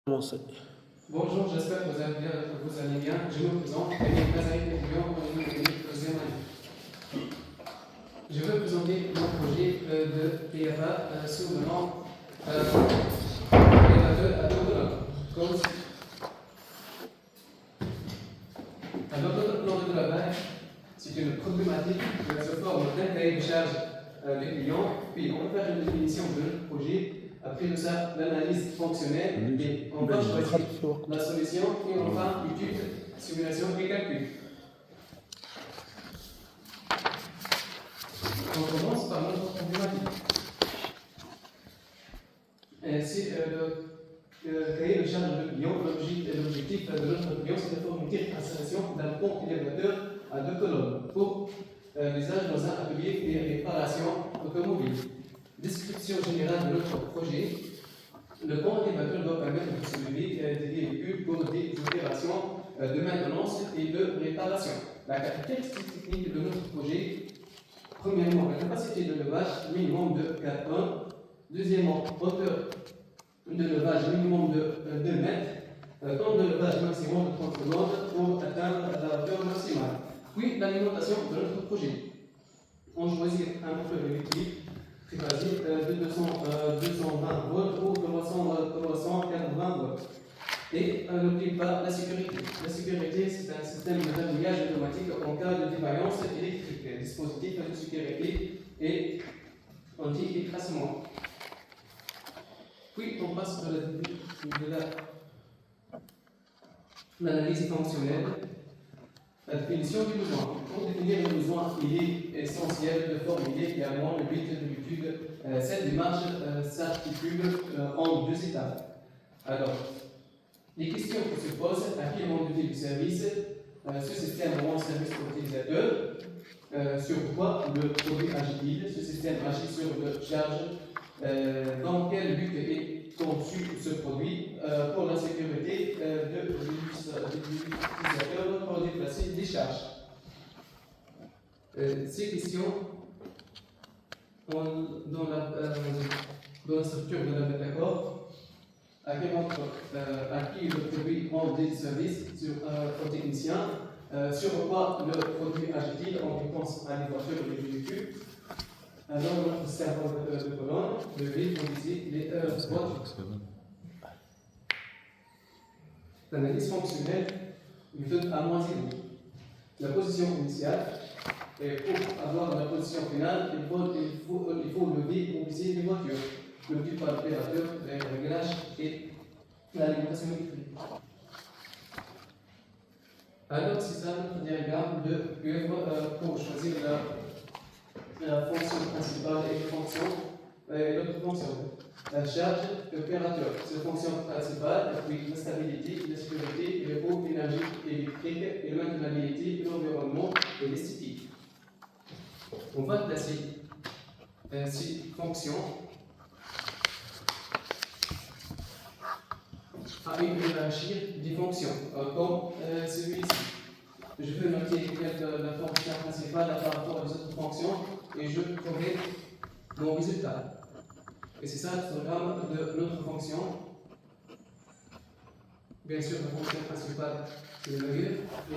Commencer. Bonjour, j'espère que vous allez bien. Je me présente, Emile Kazari, étudiant en deuxième année. Je vais présenter mon projet de PFA sous le nom PFA2 autonome. Alors, notre plan de travail, c'est une problématique sous forme d'un cahier de charge des clients, puis on va faire une définition de notre projet. Après ça, l'analyse fonctionnelle, et on va choisir la solution et enfin étude, simulation et calcul. On commence par notre problématique. C'est le cahier de charge de client. L'objectif de notre client, c'est de fournir l'installation d'un pont élévateur à 2 colonnes pour l'usage dans un atelier de réparation automobile. Description générale de notre projet. Le pont élévateur doit permettre de soulever des véhicules pour des opérations de maintenance et de réparation. La caractéristique technique de notre projet, premièrement, la capacité de levage minimum de 4 tonnes. Deuxièmement, hauteur de levage minimum de 2 mètres. Temps de levage maximum de 30 secondes pour atteindre la hauteur maximale. Puis, l'alimentation de notre projet. On choisit un moteur électrique de 220 volts ou 380 volts. Et n'oubliez pas la sécurité. La sécurité, c'est un système de verrouillage automatique en cas de défaillance électrique, dispositif de sécurité et anti-écrasement. Puis on passe de l'analyse fonctionnelle. La définition du besoin. Pour définir le besoin, il est essentiel de formuler également le but de l'étude. Cette démarche s'articule en 2 étapes. Alors, les questions qui se posent, à qui demande du service, ce système rend service pour l'utilisateur, sur quoi le produit agit-il, ce système agit sur le charge, dans quel but est conçu ce produit pour la sécurité de l'utilisateur pour déplacer des charges. Ces questions, dans la structure de la métaphore, à qui le produit rend des services au technicien, sur quoi le produit agit-il en réponse à des voitures et des véhicules. Alors, notre cerveau de colonne, le V, on dit les voitures. L'analyse fonctionnelle, méthode A-0. La position initiale, et pour avoir la position finale, il faut lever ou viser les voitures. Le but par l'opérateur, le réglage et l'alimentation électrique. Alors, c'est ça notre diagramme de œuvre pour choisir la fonction principale et l'autre fonction. La charge opérateur, c'est la fonction principale, puis la stabilité, la sécurité, le coût d'énergie électrique, et la maintenabilité, l'environnement et l'esthétique. On va placer ces fonctions à une hiérarchie des fonctions, comme celui-ci. Je vais noter la fonction principale par rapport aux autres fonctions et je ferai mon résultat. Et c'est ça le programme de notre fonction. Bien sûr, la fonction principale, c'est le milieu. Et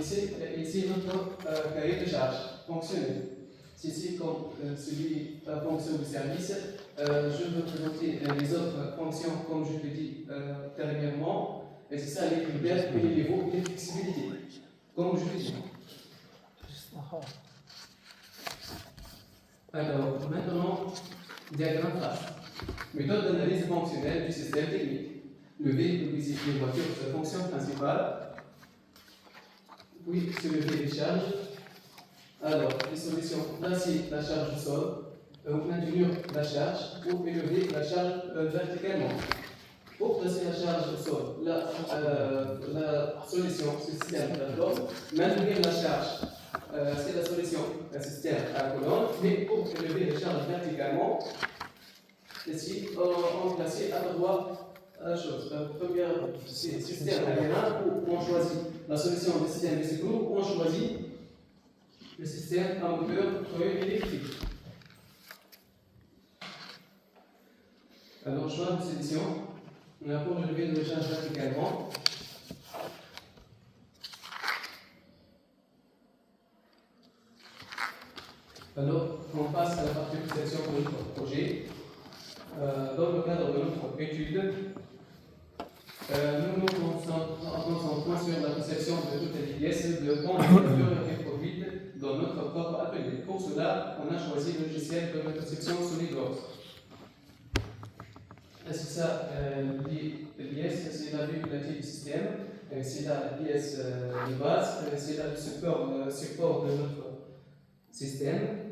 ici, notre cahier de charge fonctionnel. C'est ici comme la fonction de service. Je veux présenter les autres fonctions, comme je l'ai dit dernièrement. Et c'est ça les critères et les niveaux de flexibilité. Comme je l'ai dit. Alors, maintenant, diagramme face. Méthode d'analyse fonctionnelle du système technique. Le V, les voitures, c'est la fonction principale. Puis, se lever les charges. Alors, les solutions, placer la charge au sol, maintenir la charge ou élever la charge verticalement. Pour placer la charge au sol, la solution, c'est le système de la plateforme. Maintenir la charge, c'est la solution, un système à la colonne. Mais pour élever les charges verticalement, ici, on place à droite la chose. Première, c'est le système aérien où on choisit la solution du système de secours, où on choisit le système à moteur électrique. Alors, choix de sélection. On a pour relever de charge verticale. Alors, on passe à la partie de sélection de notre projet. Dans le cadre de notre étude, nous nous concentrons sur la conception de toutes les pièces de conducteurs introduites dans notre propre atelier. Pour cela, on a choisi le logiciel de conception SolidWorks. C'est ça, l'IS, c'est la vue relative du système, c'est la pièce de base, c'est là le support de notre système.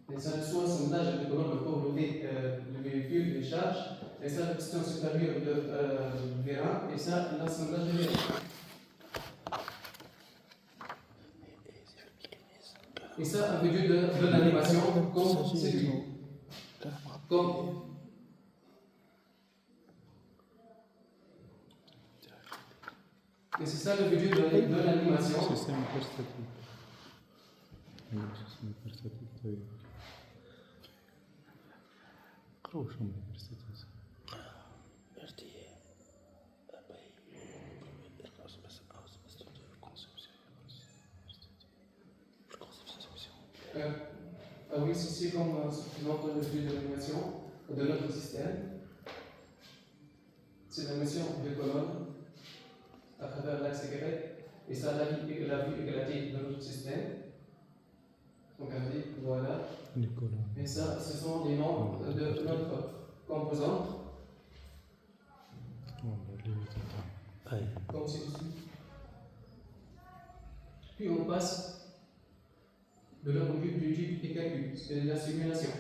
Et ça reçoit assemblage de colonnes pour lever le véhicule, les charges, et ça la piston supérieur de vérin, et ça l'assemblage de vérin. Et ça un vidéo de l'animation comme c'est lui. Et c'est ça le vidéo de l'animation. Oui, c'est comme ce présente le vidéo de l'animation de notre système. C'est l'animation de colonnes à travers l'axe Y, et ça la vue éclatée de notre système. Regardez, voilà. Et ça, ce sont les noms de notre composante. Comme c'est ici. Puis on passe de l'ordre du type et calcul, c'est la simulation.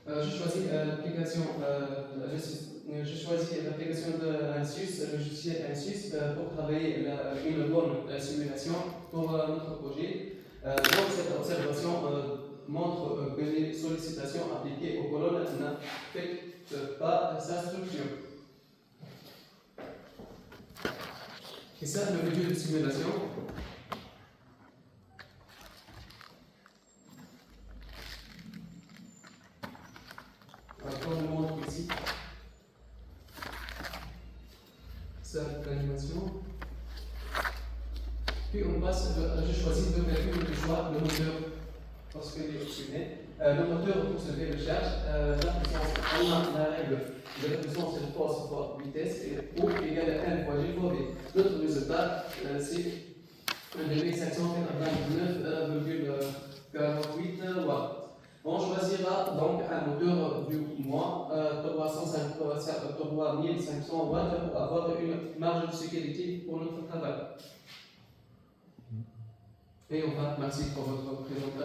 J'ai choisi l'application de ANSYS, le logiciel ANSYS, pour travailler une bonne simulation pour notre projet. Donc cette observation montre que les sollicitations appliquées aux colonnes n'affectent pas sa structure. Et ça, le vidéo de simulation. Comme je le montre ici, ça l'animation. Puis on passe, j'ai choisi de calculer le choix de moteur parce qu'il est optionné. Le moteur pour se faire le charge, la puissance, on a la règle de la puissance c'est force fois vitesse et O égale à N fois G fois V. Notre résultat, c'est 2589,48 watts. On choisira donc un moteur du moins 3500 watts pour avoir une marge de sécurité pour notre travail. Et on va, merci pour votre présentation.